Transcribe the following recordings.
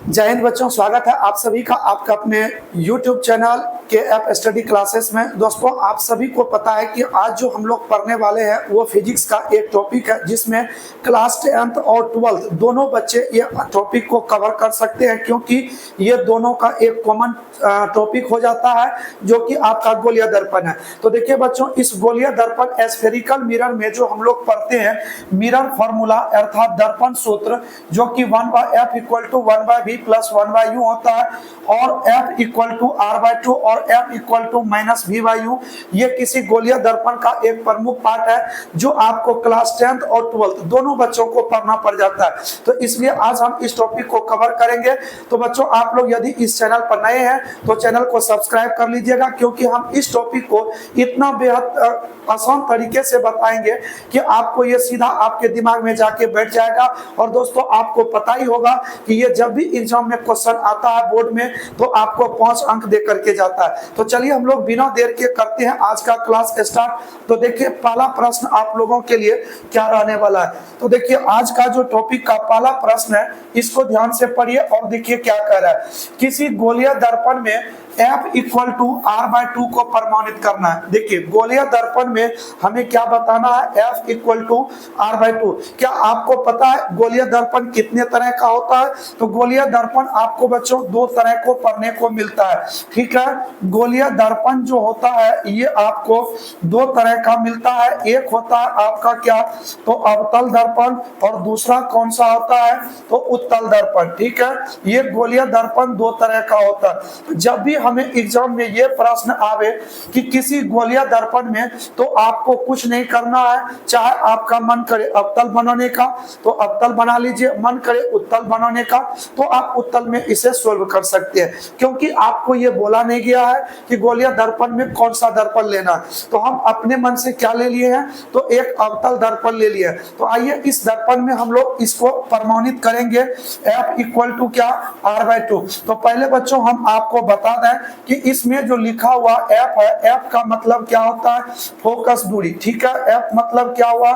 जय हिंद बच्चों, स्वागत है आप सभी का आपका अपने YouTube चैनल के एप स्टडी क्लासेस में। दोस्तों, आप सभी को पता है कि आज जो हम लोग पढ़ने वाले हैं वो फिजिक्स का एक टॉपिक है जिसमें क्लास 10th और 12th दोनों बच्चे ये टॉपिक को कवर कर सकते हैं, क्योंकि ये दोनों का एक कॉमन टॉपिक हो जाता है जो कि आपका गोलीय दर्पण है। तो देखिए बच्चों, इस गोलीय दर्पण स्फेरिकल मिरर में जो हम लोग पढ़ते हैं मिरर फॉर्मूला अर्थात दर्पण सूत्र, जो कि 1/f = 1/v + 1/u होता है, और f = r/2 और f = -v/u। ये किसी गोलीय दर्पण का एक प्रमुख पार्ट है जो आपको क्लास 10th और 12th दोनों बच्चों को पढ़ना पड़ जाता है। तो इसलिए आज हम इस टॉपिक को कवर करेंगे। तो बच्चों, आप लोग यदि इस चैनल पर नए हैं तो चैनल को सब्सक्राइब कर लीजिएगा, क्योंकि हम इस टॉपिक को इतना बेहद आसान तरीके से बताएंगे कि आपको ये सीधा आपके दिमाग में जाके बैठ जाएगा। और दोस्तों, आपको पता ही होगा कि ये जब भी एग्जाम में क्वेश्चन आता है बोर्ड में तो आपको 5 अंक दे करके जाता है। तो चलिए हम लोग बिना देर के करते हैं आज का क्लास स्टार्ट। तो देखिए, पहला प्रश्न आप लोगों के लिए क्या रहने वाला है। तो देखिए, आज का जो टॉपिक का पहला प्रश्न है इसको ध्यान से पढ़िए और देखिए क्या कह रहा है। किसी गोलीय दर्पण में f = r/2 को प्रमाणित करना है। देखिए, गोलीय दर्पण में हमें क्या बताना है, f = r/2। क्या आपको पता है गोलीय दर्पण कितने तरह का होता है? तो गोलीय दर्पण आपको बच्चों 2 तरह को पढ़ने को मिलता है। ठीक है, गोलीय दर्पण जो होता है ये आपको 2 तरह का मिलता है। एक होता है आपका क्या, तो अवतल दर्पण, और दूसरा कौन सा होता है, तो उत्तल दर्पण। ठीक है, ये गोलीय दर्पण 2 तरह का होता है। जब भी हमें एग्जाम में ये प्रश्न आवे कि किसी गोलीय दर्पण में, तो आपको कुछ नहीं करना है। चाहे आपका मन करे अवतल बनाने का तो अवतल बना लीजिए, मन करे उत्तल बनाने का तो आप उत्तल में इसे सोल्व कर सकते हैं, क्योंकि आपको ये बोला नहीं गया है कि गोलीय दर्पण में कौन सा दर्पण लेना है। तो हम अपने मन से क्या ले लिए हैं, तो एक अवतल दर्पण ले लिए। तो आइए इस दर्पण में हम लोग इसको प्रमाणित करेंगे, f = क्या, r/2। तो पहले बच्चों हम आपको बता दें कि इसमें जो लिखा हुआ f है, f का मतलब क्या होता है, फोकस दूरी। ठीक है, f मतलब क्या हुआ,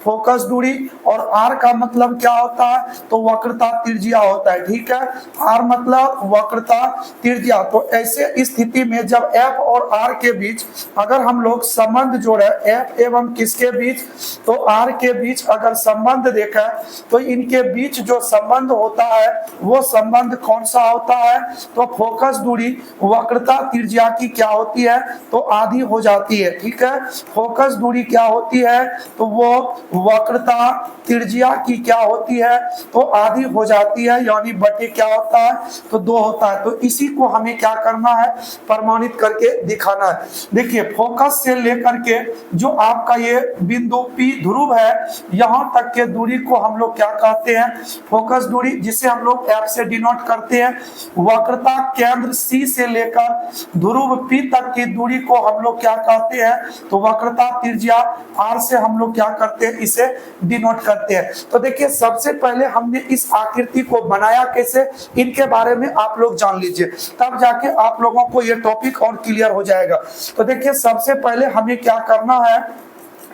फोकस दूरी, और r का मतलब क्या होता है, तो वक्रता त्रिज्या होता है। ठीक है, r मतलब वक्रता त्रिज्या। तो ऐसे स्थिति में जब f और r के बीच अगर हम लोग संबंध जोड़े, f एवं किसके बीच, तो r के बीच अगर संबंध देखा तो इनके बीच जो संबंध होता है वो संबंध कौन सा होता है, तो फोकस दूरी वक्रता त्रिज्या की क्या होती है, तो आधी हो जाती है। ठीक है, फोकस दूरी क्या होती है, तो वो वक्रता त्रिज्या की क्या होती है, तो आधी हो जाती है, यानी बटे क्या होता है, तो 2 होता है। तो इसी को हमें क्या करना है, प्रमाणित करके दिखाना है। देखिए, फोकस से लेकर के जो आपका ये बिंदु P ध्रुव है यहां तक के दूरी को हम लोग क्या कहते हैं, फोकस दूरी, जिसे हम लोग F से डिनोट करते हैं। वक्रता केंद्र C से लेकर ध्रुव P तक की दूरी को हम लोग क्या कहते हैं, तो वक्रता त्रिज्या R से हम लोग क्या करते हैं, इसे डिनोट करते हैं। तो देखिए, सबसे पहले हमने इस आकृति को बनाया कैसे, इनके बारे में आप लोग जान लीजिए, तब जाके आप लोगों को ये टॉपिक और क्लियर हो जाएगा। तो देखिए, सबसे पहले हमें क्या करना है,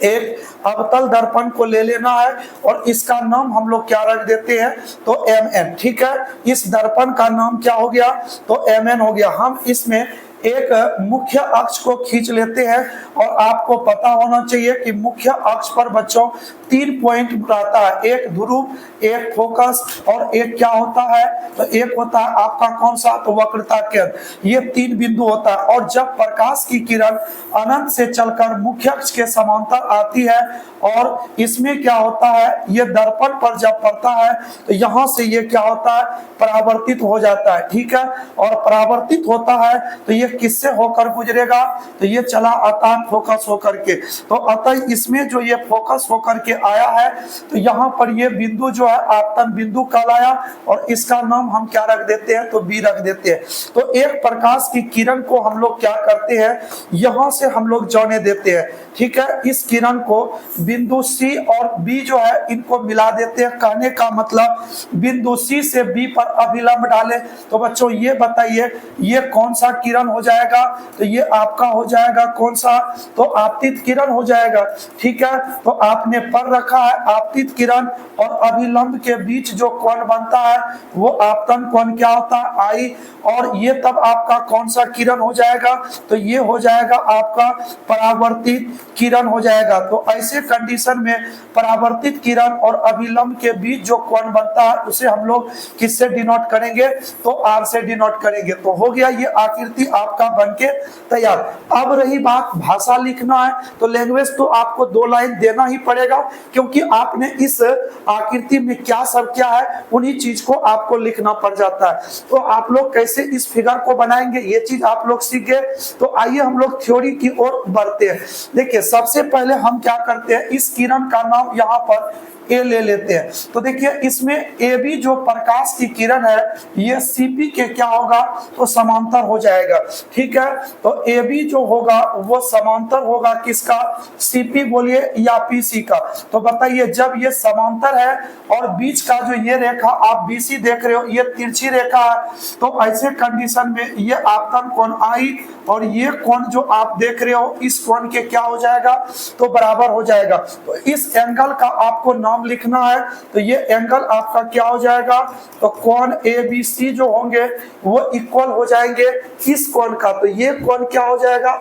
एक अवतल दर्पण को ले लेना है और इसका नाम हम लोग क्या रख देते हैं, तो mn। ठीक है, इस दर्पण का नाम क्या हो गया, तो mn हो गया। हम इसमें एक मुख्य अक्ष को खींच लेते हैं, और आपको पता होना चाहिए कि मुख्य अक्ष पर बच्चों 3 पॉइंट रहता है, एक ध्रुव, एक फोकस और एक क्या होता है, तो एक होता है आपका कौन सा, तो वक्रता केंद्र। ये 3 बिंदु होता है। और जब प्रकाश की किरण अनंत से चलकर मुख्य अक्ष के समांतर आती है और इसमें क्या होता है, ये दर्पण पर जब पड़ता है तो यहाँ से ये क्या होता है, परावर्तित हो जाता है। ठीक है, और परावर्तित होता है तो ये किससे होकर गुजरेगा, तो ये चला आता है फोकस होकर के। तो अतः इसमें जो ये फोकस होकर के आया है तो यहाँ पर ये बिंदु जो है आपतन बिंदु कहलाया, और इसका नाम हम क्या रख देते हैं, तो बी रख देते हैं। तो एक प्रकाश की किरण को हम लोग क्या करते हैं, यहाँ से हम लोग जाने देते हैं। ठीक है, इस किरण को बिंदु सी और बी जो है इनको मिला देते हैं। कहने का मतलब बिंदु सी से बी पर अभिलंब डाले। तो बच्चों ये बताइए ये कौन सा किरण हो हो जाएगा, तो ये आपका हो जाएगा कौन सा, तो आपतित किरण हो जाएगा। ठीक है, तो आपने पढ़ रखा है आपतित किरण और अभिलंब के बीच जो कोण बनता है वो आपतन कोण क्या होता है, आई। और ये तब आपका कौन सा किरण हो जाएगा, तो ये हो जाएगा आपका परावर्तित किरण हो जाएगा। तो ऐसे कंडीशन में परावर्तित किरण और अभिलंब के बीच जो कोण बनता है उसे हम लोग किससे डिनोट करेंगे, तो आर से डिनोट करेंगे। तो हो गया ये आकृति आपका बनके तैयार। अब रही बात भाषा लिखना है, तो लैंग्वेज तो आपको 2 लाइन देना ही पड़ेगा, क्योंकि आपने इस आकृति में क्या सब क्या है उन्हीं चीज को आपको लिखना पड़ जाता है। तो आप लोग कैसे इस फिगर को बनाएंगे ये चीज आप लोग सीख गए। तो आइए हम लोग थ्योरी की ओर बढ़ते हैं। देखिए सबसे पहले हम क्या करते हैं, इस किरण का नाम यहाँ पर ए ले लेते हैं। तो देखिए इसमें ए बी जो प्रकाश की किरण है ये सीपी के क्या होगा, तो समांतर हो जाएगा। ठीक है, तो ए बी जो होगा वो समांतर होगा किसका, सीपी बोलिए या पीसी का। तो बताइए जब ये समांतर है और बीच का जो ये रेखा आप बीसी देख रहे हो ये तिरछी रेखा है, तो ऐसे कंडीशन में ये आपतन कोण आई और ये कोण जो आप देख रहे हो इस कोण के क्या हो जाएगा, तो बराबर हो जाएगा। तो इस एंगल का आपको नाम लिखना है, तो ये एंगल आपका क्या हो जाएगा, तो कोण ABC जो होंगे वो इक्वल हो जाएंगे इस कोण का। तो ये कोण क्या हो जाएगा,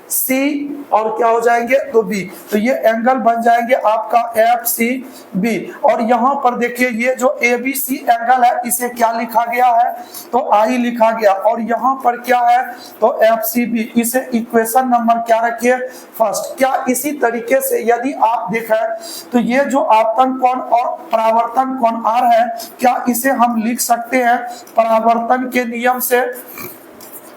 FC और क्या हो जाएंगे, तो B। तो ये एंगल बन जाएंगे आपका FCB। और यहाँ पर देखिए ये जो ABC एंगल है इसे क्या लिखा गया है, तो I लिखा गया। और यहाँ पर क्या है, तो FCB। इसे इक्वेशन नंबर क्या रखिए, फर्स्ट। क्या इसी तरीके से यदि आप देखें तो ये जो आपतन कोण और परावर्तन कोण R है, क्या इसे हम लिख सकते हैं परावर्तन के नियम से।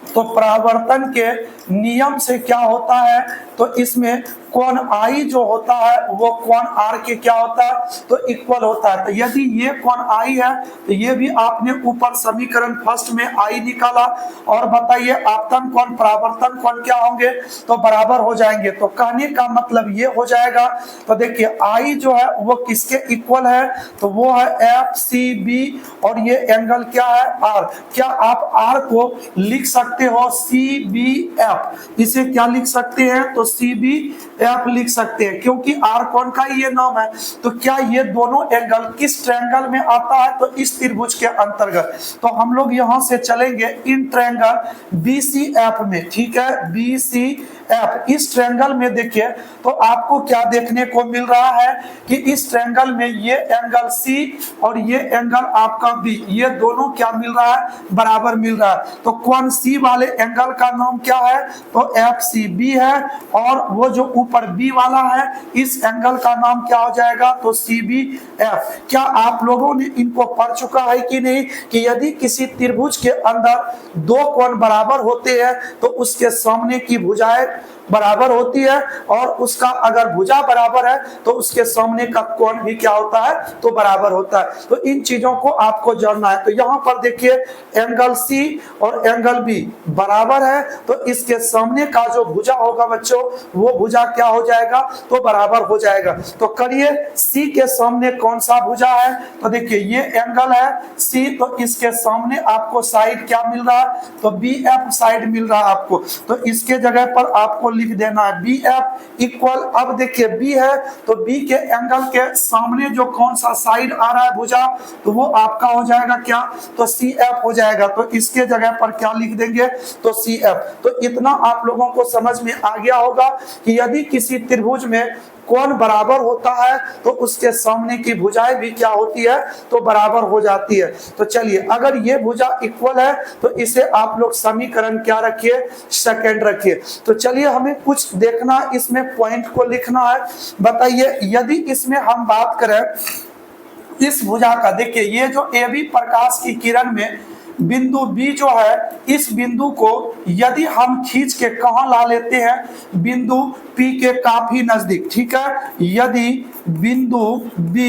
तो परावर्तन के नियम से क्या होता है, तो इसमें कोण I जो होता है वो कोण R के क्या होता है, तो इक्वल होता है। तो यदि ये कोण I है तो ये भी आपने ऊपर समीकरण फर्स्ट में I निकाला। और बताइए आपतन कोण परावर्तन कोण क्या होंगे, तो बराबर हो जाएंगे। तो कहने का मतलब ये हो जाएगा, तो देखिए I जो है वो किसके इक्वल है, तो वो है FCB और ये एंगल क्या है, R। क्या आप R को लिख सकते हो CBF, इसे क्या लिख सकते हैं, तो CBF लिख सकते हैं, क्योंकि R कोण का ये नाम है। तो क्या ये दोनों एंगल किस ट्रायंगल में आता है, तो इस त्रिभुज के अंतर्गत। तो हम लोग यहां से चलेंगे इन ट्रायंगल BCF में। ठीक है, BCF इस ट्रायंगल में देखिए तो आपको क्या देखने को मिल रहा है कि इस ट्रायंगल में ये एंगल C और ये एंगल आपका B, ये दोनों क्या मिल रहा है, बराबर मिल रहा है। तो कोण C वाले एंगल का नाम क्या है, तो FCB है। और वो जो ऊपर B वाला है इस एंगल का नाम क्या हो जाएगा, तो CBF। क्या आप लोगों ने इनको पढ़ चुका है कि नहीं, कि यदि किसी त्रिभुज के अंदर 2 कोण बराबर होते हैं तो उसके सामने की भुजाएं बराबर होती है, और उसका अगर भुजा बराबर है तो उसके सामने का कोण भी क्या होता है, तो बराबर होता है। तो इन चीजों को आपको जानना है। तो यहाँ पर देखिए एंगल C और एंगल B बराबर है, तो इसके सामने का जो भुजा होगा बच्चों वो भुजा क्या हो जाएगा, तो बराबर हो जाएगा। तो करिए C के सामने कौन सा भुजा है, तो देखिए ये एंगल है C, तो इसके सामने आपको साइड क्या मिल रहा है, तो BF साइड मिल रहा है आपको। तो इसके जगह पर आपको लिख देना है BF इक्वल। अब देखिए B है तो B के एंगल के सामने जो कौन सा साइड आ रहा है भुजा, तो वो आपका हो जाएगा क्या, तो CF हो जाएगा। तो इसके जगह पर क्या लिख देंगे, तो CF। तो इतना आप लोगों को समझ में आ गया होगा कि यदि किसी त्रिभुज में कोण बराबर होता है तो उसके सामने की भुजाएं भी क्या होती है, तो बराबर हो जाती है। तो चलिए अगर ये भुजा इक्वल है तो इसे आप लोग समीकरण क्या रखिए, सेकंड रखिए। तो चलिए हमें कुछ देखना, इसमें पॉइंट को लिखना है। बताइए यदि इसमें हम बात करें इस भुजा का, देखिए ये जो AB प्रकाश की किरण में बिंदु B जो है, इस बिंदु को यदि हम खींच के कहां ला लेते हैं, बिंदु P के काफी नजदीक। ठीक है, यदि बिंदु B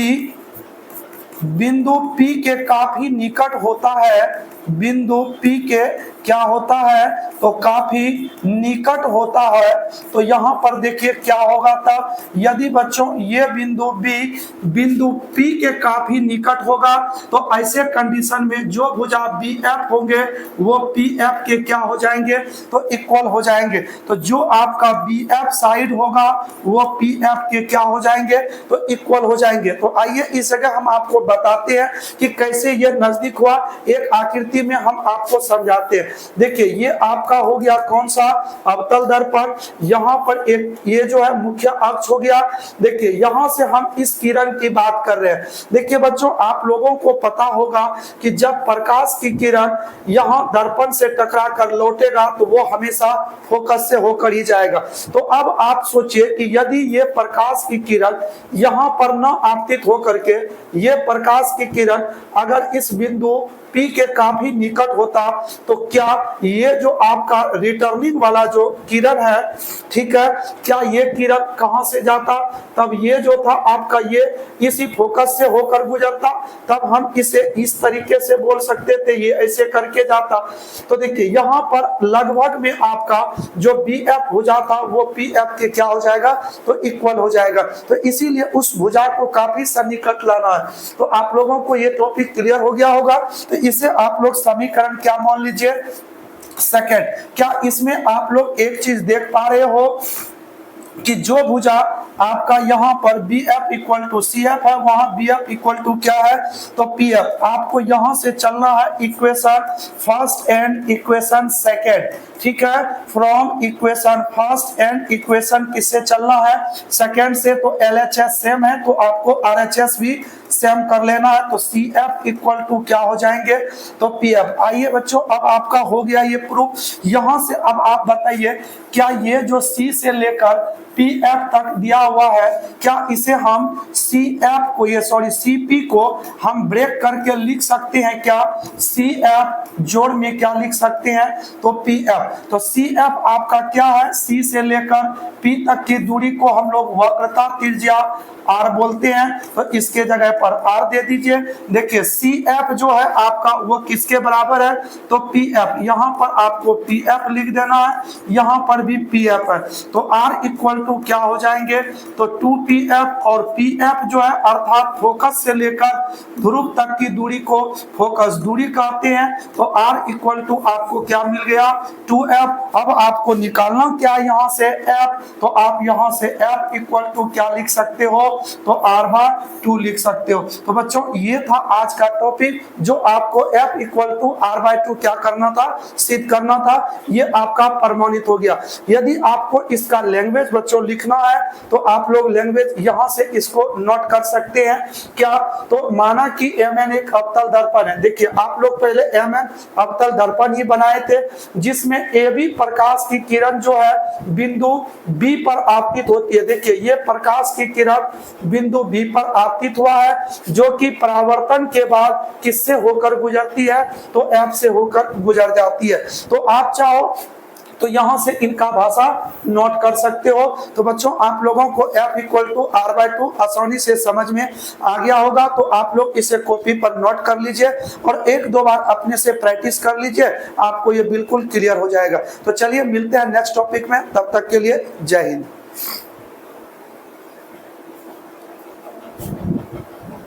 बिंदु P के काफी निकट होता है, बिंदु P के क्या होता है तो काफी निकट होता है, तो यहां पर देखिए क्या होगा तब, यदि बच्चों ये बिंदु B बिंदु P के काफी निकट होगा तो ऐसे कंडीशन में जो भुजा BF होंगे वो PF के क्या हो जाएंगे तो इक्वल हो जाएंगे। तो जो आपका BF साइड होगा वो PF के क्या हो जाएंगे तो इक्वल हो जाएंगे। तो आइए इस जगह हम आपको बताते हैं कि कैसे ये नजदीक हुआ, एक आकृति में हम आपको समझाते हैं। देखिए ये आपका हो गया कौन सा अवतल दर्पण, यहाँ पर एक ये जो है मुख्य अक्ष हो गया। देखिए यहाँ से हम इस किरण की बात कर रहे हैं। देखिए बच्चों आप लोगों को पता होगा कि जब प्रकाश की किरण यहाँ दर्पण से टकरा कर लौटेगा तो वो हमेशा फोकस से होकर ही जाएगा। तो अब आप सोचिए कि यदि ये प्रकाश की किरण यहाँ पर न आपतित होकर के ये प्रकाश की किरण अगर इस बिंदु P के काफी निकट होता तो क्या ये जो आपका रिटर्निंग वाला जो किरण है, ठीक है, क्या ये किरण कहां से जाता, तब ये जो था आपका ये इसी फोकस से होकर गुजरता, तब हम इसे इस तरीके से बोल सकते थे ये ऐसे करके जाता। तो देखिए यहाँ पर लगभग में आपका जो BF भुजा था वो PF के क्या हो जाएगा तो इक्वल हो जाएगा। तो इसीलिए उस भुजा को काफी सन्निकट लाना है। तो आप लोगों को ये टॉपिक क्लियर हो गया होगा। तो इसे आप लोग समीकरण क्या मान लीजिए सेकंड। क्या इसमें आप लोग एक चीज देख पा रहे हो कि जो भुजा आपका यहाँ पर BF इक्वल टू CF है वहां BF इक्वल टू क्या है तो PF। आपको यहां से चलना है equation first and equation second, ठीक है, from equation first and equation किससे चलना है सेकंड से। तो LHS सेम है तो आपको RHS भी सेम कर लेना है। तो CF इक्वल टू क्या हो जाएंगे तो PF। आइए बच्चों अब आपका हो गया ये प्रूफ। यहां से अब आप बताइए क्या ये जो C से लेकर PF तक दिया हुआ है, क्या इसे हम CF को ये सॉरी CP को हम ब्रेक करके लिख सकते हैं क्या, CF जोड़ में क्या लिख सकते हैं तो PF। तो CF आपका क्या है C से लेकर P तक की दूरी को हम लोग वक्रता त्रिज्या R बोलते हैं, तो इसके जगह पर R दे दीजिए। देखिए CF जो है आपका वो किसके बराबर है तो PF, यहाँ पर आपको PF लिख देना है, यहाँ पर भी PF है। तो R इक्वल टू क्या हो जाएंगे तो 2PF और PF जो है अर्थात फोकस से लेकर ध्रुव तक की दूरी को फोकस दूरी कहते हैं। तो R इक्वल टू आपको क्या मिल गया 2F। अब आपको निकालना क्या है यहाँ से F, तो आप यहाँ से F इक्वल टू क्या लिख सकते हो तो R/2 लिख सकते हो। तो बच्चों ये था आज का टॉपिक जो आपको F इक्वल टू R/2 क्या करना था सिद्ध करना था, ये आपका प्रमाणित हो गया। यदि आपको इसका लैंग्वेज बच्चों लिखना है तो आप लोग लैंग्वेज यहाँ से इसको नोट कर सकते हैं क्या, तो माना कि Mn एक अवतल दर्पण है। देखिए आप लोग पहले Mn अवतल दर्पण ही बनाए थे जिसमें AB प्रकाश की किरण जो है बिंदु B पर आपतित होती है। देखिए ये प्रकाश की किरण बिंदु B पर आपतित हुआ है जो कि परावर्तन के बाद किससे होकर गुजरती है तो F से होकर गुजर जाती है। तो आप चाहो तो यहां से इनका भाषा नोट कर सकते हो। तो बच्चों आप लोगों को F इक्वल टू R/2 आसानी से समझ में आ गया होगा, तो आप लोग इसे कॉपी पर नोट कर लीजिए और एक दो बार अपने से प्रैक्टिस कर लीजिए, आपको ये बिल्कुल क्लियर हो जाएगा। तो चलिए मिलते हैं नेक्स्ट टॉपिक में, तब तक के लिए जय हिंद।